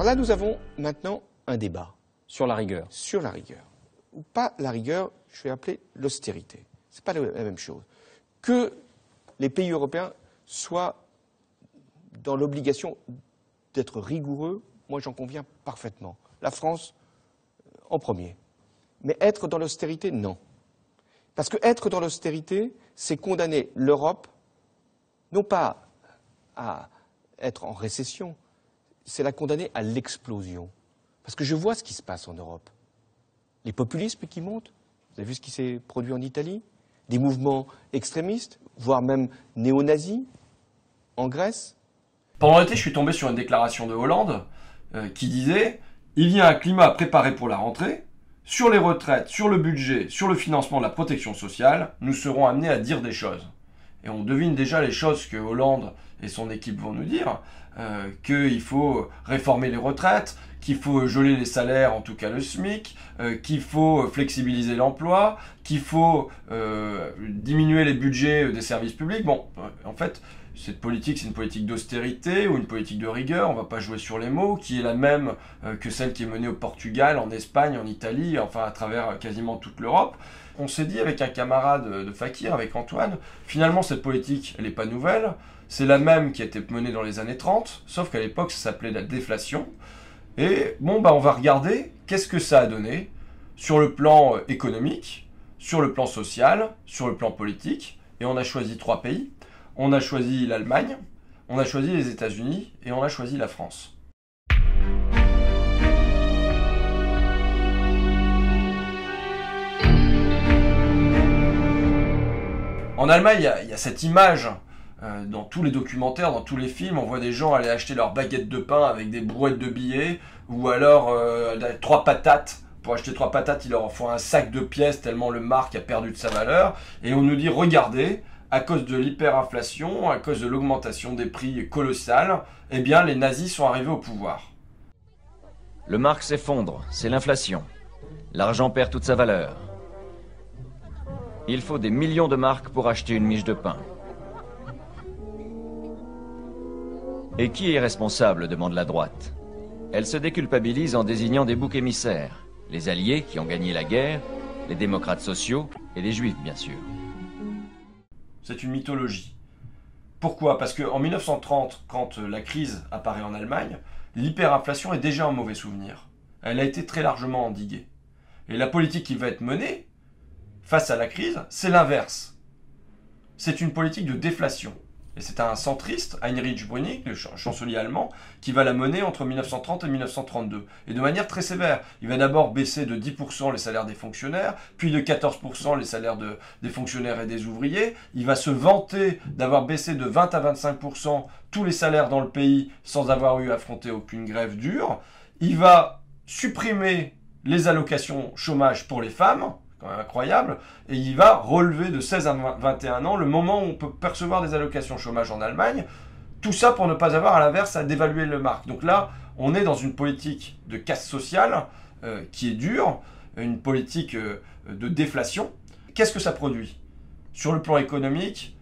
là, nous avons maintenant un débat. Sur la rigueur. Sur la rigueur. Ou pas la rigueur, je vais appeler l'austérité. Ce n'est pas la même chose. Que les pays européens soient dans l'obligation d'être rigoureux, moi j'en conviens parfaitement. La France en premier. Mais être dans l'austérité, non. Parce que être dans l'austérité, c'est condamner l'Europe, non pas à être en récession, c'est la condamner à l'explosion. Parce que je vois ce qui se passe en Europe. Les populismes qui montent, vous avez vu ce qui s'est produit en Italie, des mouvements extrémistes, voire même néo-nazis, en Grèce. Pendant l'été, je suis tombé sur une déclaration de Hollande qui disait « Il y a un climat préparé pour la rentrée. Sur les retraites, sur le budget, sur le financement de la protection sociale, nous serons amenés à dire des choses. » Et on devine déjà les choses que Hollande et son équipe vont nous dire, qu'il faut réformer les retraites, qu'il faut geler les salaires, en tout cas le SMIC, qu'il faut flexibiliser l'emploi, qu'il faut diminuer les budgets des services publics. Bon, en fait, cette politique, c'est une politique d'austérité ou une politique de rigueur, on ne va pas jouer sur les mots, qui est la même que celle qui est menée au Portugal, en Espagne, en Italie, enfin à travers quasiment toute l'Europe. On s'est dit avec un camarade de Fakir, avec Antoine, finalement cette politique, elle n'est pas nouvelle, c'est la même qui a été menée dans les années 30, sauf qu'à l'époque ça s'appelait la déflation. Et bon, bah on va regarder qu'est-ce que ça a donné sur le plan économique, sur le plan social, sur le plan politique, et on a choisi 3 pays. On a choisi l'Allemagne, on a choisi les États-Unis et on a choisi la France. En Allemagne, il y a cette image dans tous les documentaires, dans tous les films, on voit des gens aller acheter leur baguette de pain avec des brouettes de billets ou alors 3 patates. Pour acheter 3 patates, il leur faut un sac de pièces tellement le marque a perdu de sa valeur. Et on nous dit, regardez, à cause de l'hyperinflation, à cause de l'augmentation des prix colossale, eh bien les nazis sont arrivés au pouvoir. Le marque s'effondre, c'est l'inflation. L'argent perd toute sa valeur. Il faut des millions de marques pour acheter une miche de pain. Et qui est responsable, demande la droite. Elle se déculpabilise en désignant des boucs émissaires. Les alliés qui ont gagné la guerre, les démocrates sociaux et les juifs, bien sûr. C'est une mythologie. Pourquoi? Parce qu'en 1930, quand la crise apparaît en Allemagne, l'hyperinflation est déjà un mauvais souvenir. Elle a été très largement endiguée. Et la politique qui va être menée face à la crise, c'est l'inverse. C'est une politique de déflation. Et c'est un centriste, Heinrich Brüning, le chancelier allemand, qui va la mener entre 1930 et 1932. Et de manière très sévère. Il va d'abord baisser de 10% les salaires des fonctionnaires, puis de 14% les salaires des fonctionnaires et des ouvriers. Il va se vanter d'avoir baissé de 20 à 25% tous les salaires dans le pays sans avoir eu à affronter aucune grève dure. Il va supprimer les allocations chômage pour les femmes, quand même incroyable, et il va relever de 16 à 21 ans le moment où on peut percevoir des allocations chômage en Allemagne, tout ça pour ne pas avoir à l'inverse à dévaluer le marque. Donc là, on est dans une politique de casse sociale qui est dure, une politique de déflation. Qu'est-ce que ça produit? Sur le plan économique,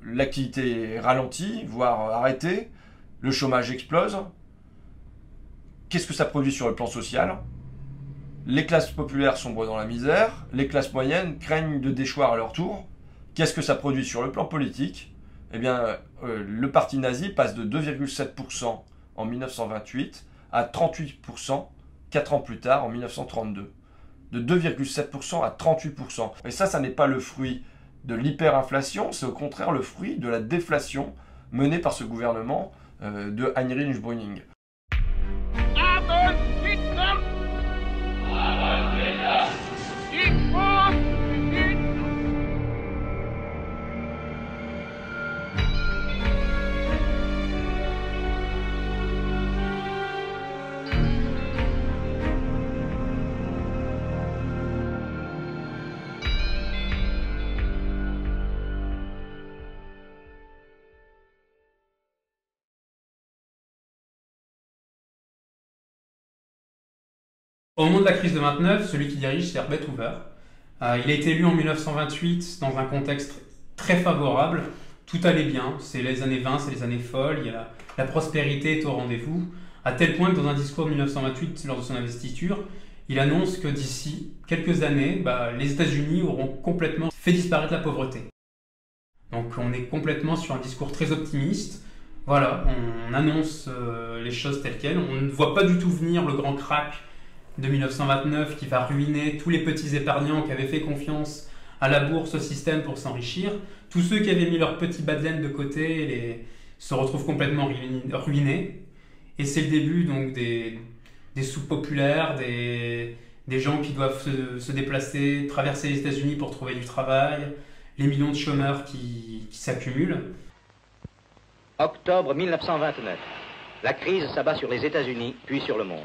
l'activité est ralentie, voire arrêtée, le chômage explose. Qu'est-ce que ça produit sur le plan social? Les classes populaires sombrent dans la misère, les classes moyennes craignent de déchoir à leur tour. Qu'est-ce que ça produit sur le plan politique? Eh bien, le parti nazi passe de 2,7% en 1928 à 38% 4 ans plus tard, en 1932. De 2,7% à 38%. Et ça n'est pas le fruit de l'hyperinflation, c'est au contraire le fruit de la déflation menée par ce gouvernement de Heinrich Brüning. Au moment de la crise de 29, celui qui dirige, c'est Herbert Hoover. Il a été élu en 1928 dans un contexte très favorable. Tout allait bien, c'est les années 20, c'est les années folles, la prospérité est au rendez-vous. à tel point que dans un discours de 1928, lors de son investiture, il annonce que d'ici quelques années, les États-Unis auront complètement fait disparaître la pauvreté. Donc on est complètement sur un discours très optimiste. Voilà, on annonce les choses telles quelles. On ne voit pas du tout venir le grand crack de 1929 qui va ruiner tous les petits épargnants qui avaient fait confiance à la bourse, au système pour s'enrichir. Tous ceux qui avaient mis leur petit bas de laine de côté se retrouvent complètement ruinés. Et c'est le début donc des soupes populaires, des gens qui doivent se déplacer, traverser les États-Unis pour trouver du travail, les millions de chômeurs qui s'accumulent. Octobre 1929. La crise s'abat sur les États-Unis, puis sur le monde.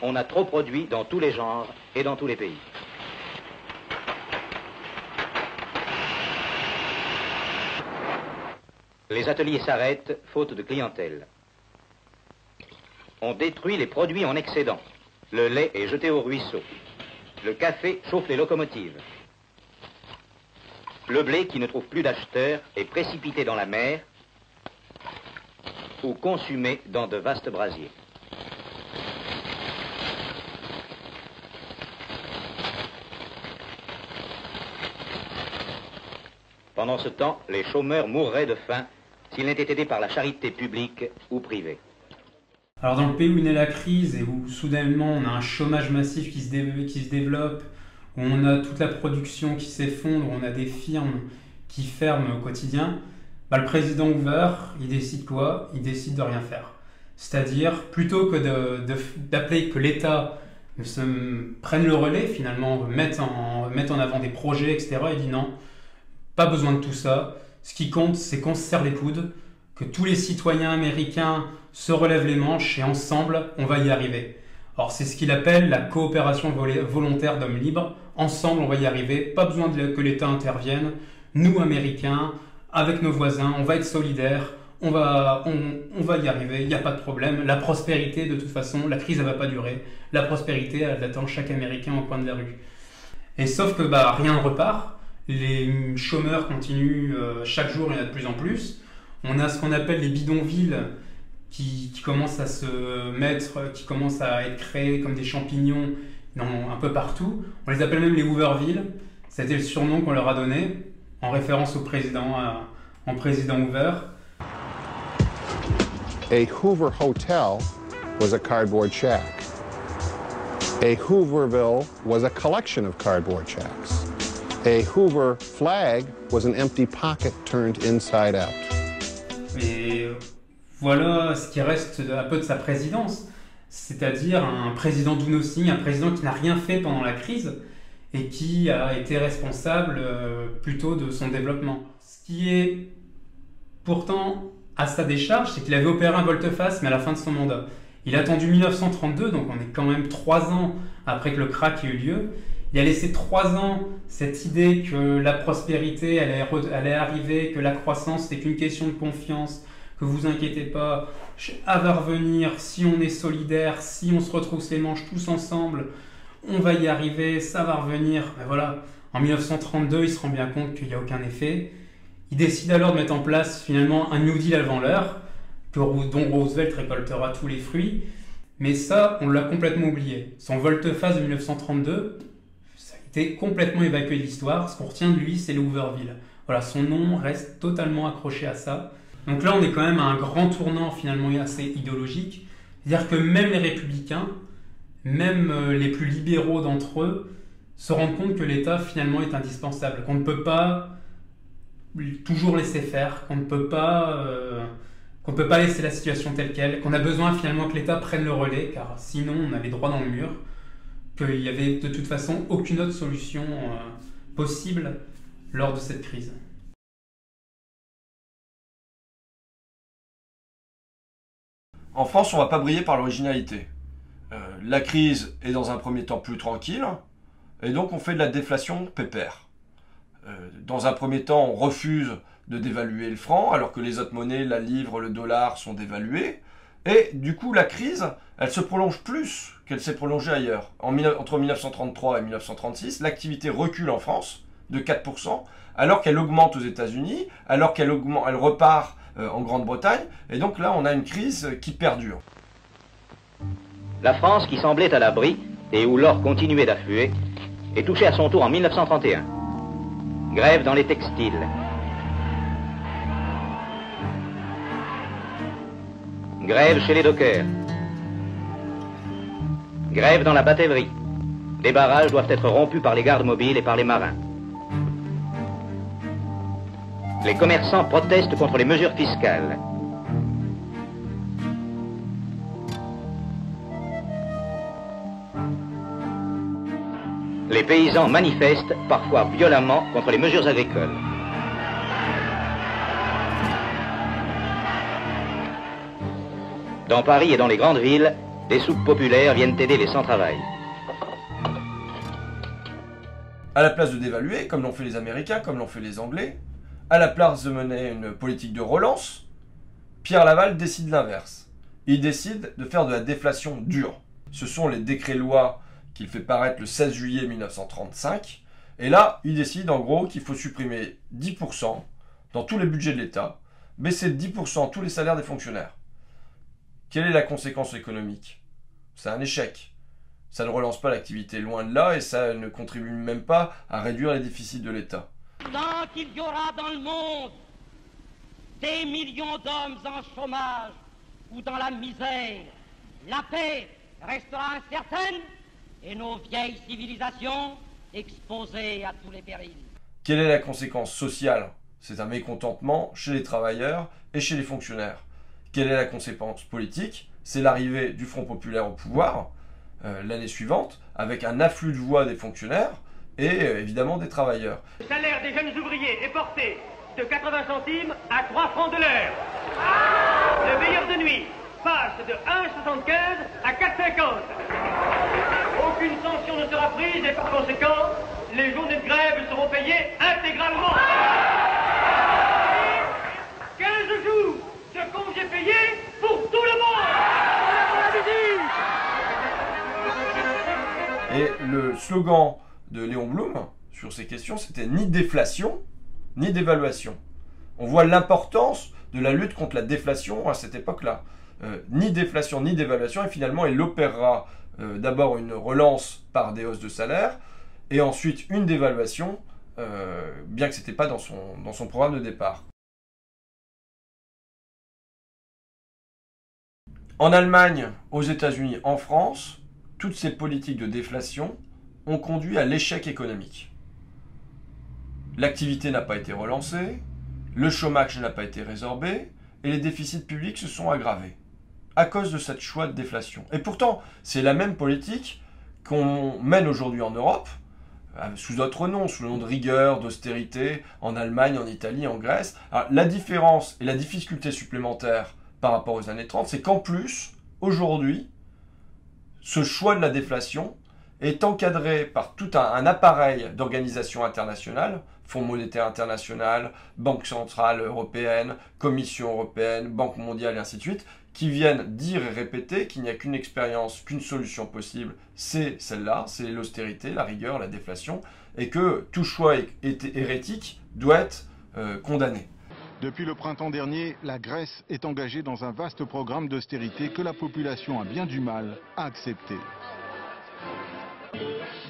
On a trop produit dans tous les genres et dans tous les pays. Les ateliers s'arrêtent, faute de clientèle. On détruit les produits en excédent. Le lait est jeté au ruisseau. Le café chauffe les locomotives. Le blé, qui ne trouve plus d'acheteurs, est précipité dans la mer ou consumé dans de vastes brasiers. Pendant ce temps, les chômeurs mourraient de faim s'ils n'étaient aidés par la charité publique ou privée. Alors dans le pays où naît la crise et où soudainement on a un chômage massif qui se développe, où on a toute la production qui s'effondre, où on a des firmes qui ferment au quotidien, le président Hoover, il décide quoi? Il décide de rien faire. C'est-à-dire, plutôt que d'appeler que l'État prenne le relais, finalement, mette en avant des projets, etc., il dit non, pas besoin de tout ça. Ce qui compte, c'est qu'on se serre les coudes, que tous les citoyens américains se relèvent les manches et ensemble, on va y arriver. Alors c'est ce qu'il appelle la coopération volontaire d'hommes libres. Ensemble, on va y arriver. Pas besoin que l'État intervienne. Nous, Américains, avec nos voisins, on va être solidaires. On va y arriver. Il n'y a pas de problème. La prospérité, de toute façon, la crise, elle va pas durer. La prospérité, elle attend chaque Américain au coin de la rue. Et sauf que rien ne repart. Les chômeurs continuent. Chaque jour, il y en a de plus en plus. On a ce qu'on appelle les bidonvilles qui commencent à se mettre, qui commencent à être créés comme des champignons un peu partout. On les appelle même les Hoovervilles. C'était le surnom qu'on leur a donné en référence au président Hoover. A Hoover hotel was a cardboard shack. A Hooverville was a collection of cardboard shacks. A Hoover flag was an empty pocket turned inside out. Et voilà ce qui reste un peu de sa présidence, c'est-à-dire un président do nothing, un président qui n'a rien fait pendant la crise et qui a été responsable plutôt de son développement. Ce qui est pourtant à sa décharge, c'est qu'il avait opéré un volte-face, mais à la fin de son mandat. Il a attendu 1932, donc on est quand même 3 ans après que le crack ait eu lieu. Il a laissé 3 ans cette idée que la prospérité allait arriver, que la croissance n'est qu'une question de confiance, que vous inquiétez pas, ça va revenir, si on est solidaire, si on se retrousse les manches tous ensemble, on va y arriver, ça va revenir. Ben voilà, en 1932, il se rend bien compte qu'il n'y a aucun effet. Il décide alors de mettre en place finalement un New Deal avant l'heure, dont Roosevelt récoltera tous les fruits. Mais ça, on l'a complètement oublié. Son volte-face de 1932, ça a été complètement évacué de l'histoire. Ce qu'on retient de lui, c'est le Hooverville. Voilà, son nom reste totalement accroché à ça. Donc là, on est quand même à un grand tournant finalement assez idéologique. C'est-à-dire que même les républicains, même les plus libéraux d'entre eux, se rendent compte que l'État finalement est indispensable, qu'on ne peut pas toujours laisser faire, qu'on ne peut pas laisser la situation telle qu'elle, qu'on a besoin finalement que l'État prenne le relais, car sinon on avait droit dans le mur, qu'il n'y avait de toute façon aucune autre solution possible lors de cette crise. En France, on ne va pas briller par l'originalité. La crise est dans un premier temps plus tranquille, et donc on fait de la déflation pépère. Dans un premier temps, on refuse de dévaluer le franc, alors que les autres monnaies, la livre, le dollar, sont dévaluées. Et du coup, la crise, elle se prolonge plus qu'elle s'est prolongée ailleurs. Entre 1933 et 1936, l'activité recule en France de 4%, alors qu'elle augmente aux États-Unis, alors elle repart en Grande-Bretagne. Et donc là, on a une crise qui perdure. La France, qui semblait à l'abri et où l'or continuait d'affluer, est touchée à son tour en 1931. Grève dans les textiles. Grève chez les dockers. Grève dans la batellerie. Des barrages doivent être rompus par les gardes mobiles et par les marins. Les commerçants protestent contre les mesures fiscales. Les paysans manifestent, parfois violemment, contre les mesures agricoles. Dans Paris et dans les grandes villes, des soupes populaires viennent aider les sans-travail. À la place de dévaluer, comme l'ont fait les Américains, comme l'ont fait les Anglais, à la place de mener une politique de relance, Pierre Laval décide l'inverse. Il décide de faire de la déflation dure. Ce sont les décrets-lois qu'il fait paraître le 16 juillet 1935. Et là, il décide en gros qu'il faut supprimer 10% dans tous les budgets de l'État, baisser de 10% tous les salaires des fonctionnaires. Quelle est la conséquence économique? C'est un échec. Ça ne relance pas l'activité, loin de là, et ça ne contribue même pas à réduire les déficits de l'État. Tant qu'il y aura dans le monde des millions d'hommes en chômage ou dans la misère, la paix restera incertaine et nos vieilles civilisations exposées à tous les périls. Quelle est la conséquence sociale? C'est un mécontentement chez les travailleurs et chez les fonctionnaires. Quelle est la conséquence politique? C'est l'arrivée du Front populaire au pouvoir l'année suivante, avec un afflux de voix des fonctionnaires et évidemment des travailleurs. Le salaire des jeunes ouvriers est porté de 80 centimes à 3 francs de l'heure. Le veilleur de nuit passe de 1,75 à 4,50. Aucune sanction ne sera prise et par conséquent, les journées de grève seront payées intégralement. 15 jours de congés payés pour tout le monde. Et le slogan de Léon Blum sur ces questions, c'était ni déflation, ni dévaluation. On voit l'importance de la lutte contre la déflation à cette époque-là. Ni déflation, ni dévaluation, et finalement il opérera d'abord une relance par des hausses de salaire, et ensuite une dévaluation, bien que ce n'était pas dans son programme de départ. En Allemagne, aux États-Unis, en France, toutes ces politiques de déflation ont conduit à l'échec économique. L'activité n'a pas été relancée, le chômage n'a pas été résorbé, et les déficits publics se sont aggravés à cause de cette choix de déflation. Et pourtant, c'est la même politique qu'on mène aujourd'hui en Europe, sous d'autres noms, sous le nom de rigueur, d'austérité, en Allemagne, en Italie, en Grèce. Alors, la différence et la difficulté supplémentaire par rapport aux années 30, c'est qu'en plus, aujourd'hui, ce choix de la déflation est encadré par tout un appareil d'organisation internationale, Fonds monétaire international, Banque centrale européenne, Commission européenne, Banque mondiale et ainsi de suite, qui viennent dire et répéter qu'il n'y a qu'une expérience, qu'une solution possible, c'est celle-là, c'est l'austérité, la rigueur, la déflation, et que tout choix hérétique doit être condamné. Depuis le printemps dernier, la Grèce est engagée dans un vaste programme d'austérité que la population a bien du mal à accepter.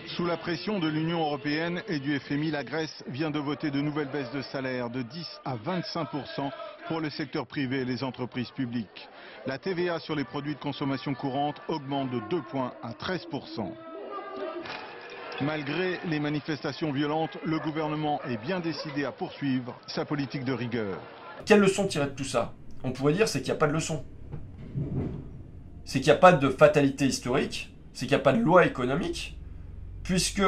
Sous la pression de l'Union européenne et du FMI, la Grèce vient de voter de nouvelles baisses de salaire de 10 à 25% pour le secteur privé et les entreprises publiques. La TVA sur les produits de consommation courante augmente de 2 points à 13%. Malgré les manifestations violentes, le gouvernement est bien décidé à poursuivre sa politique de rigueur. Quelle leçon tirer de tout ça? On pourrait dire c'est qu'il n'y a pas de leçon. C'est qu'il n'y a pas de fatalité historique, c'est qu'il n'y a pas de loi économique, puisque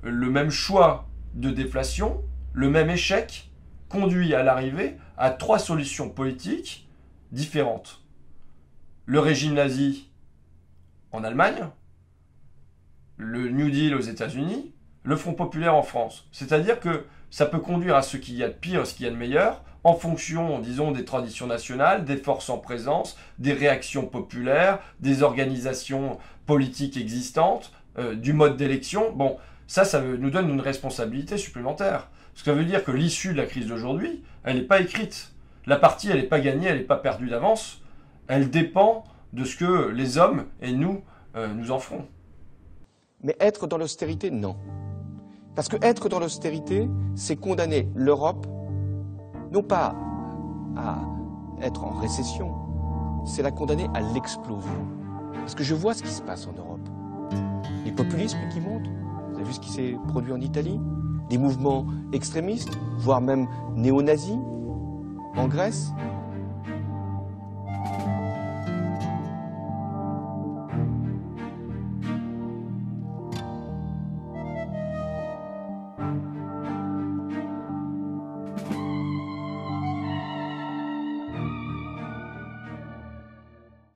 le même choix de déflation, le même échec, conduit à l'arrivée à 3 solutions politiques différentes. Le régime nazi en Allemagne, le New Deal aux États-Unis, le Front populaire en France. C'est-à-dire que ça peut conduire à ce qu'il y a de pire, ce qu'il y a de meilleur, en fonction, disons, des traditions nationales, des forces en présence, des réactions populaires, des organisations politiques existantes, du mode d'élection. Bon, ça nous donne une responsabilité supplémentaire. Ce que ça veut dire que l'issue de la crise d'aujourd'hui, elle n'est pas écrite. La partie, elle n'est pas gagnée, elle n'est pas perdue d'avance. Elle dépend de ce que les hommes et nous nous en ferons. Mais être dans l'austérité, non. Parce que être dans l'austérité, c'est condamner l'Europe, non pas à être en récession, c'est la condamner à l'explosion. Parce que je vois ce qui se passe en Europe. Les populismes qui montent, vous avez vu ce qui s'est produit en Italie, des mouvements extrémistes, voire même néo-nazis, en Grèce.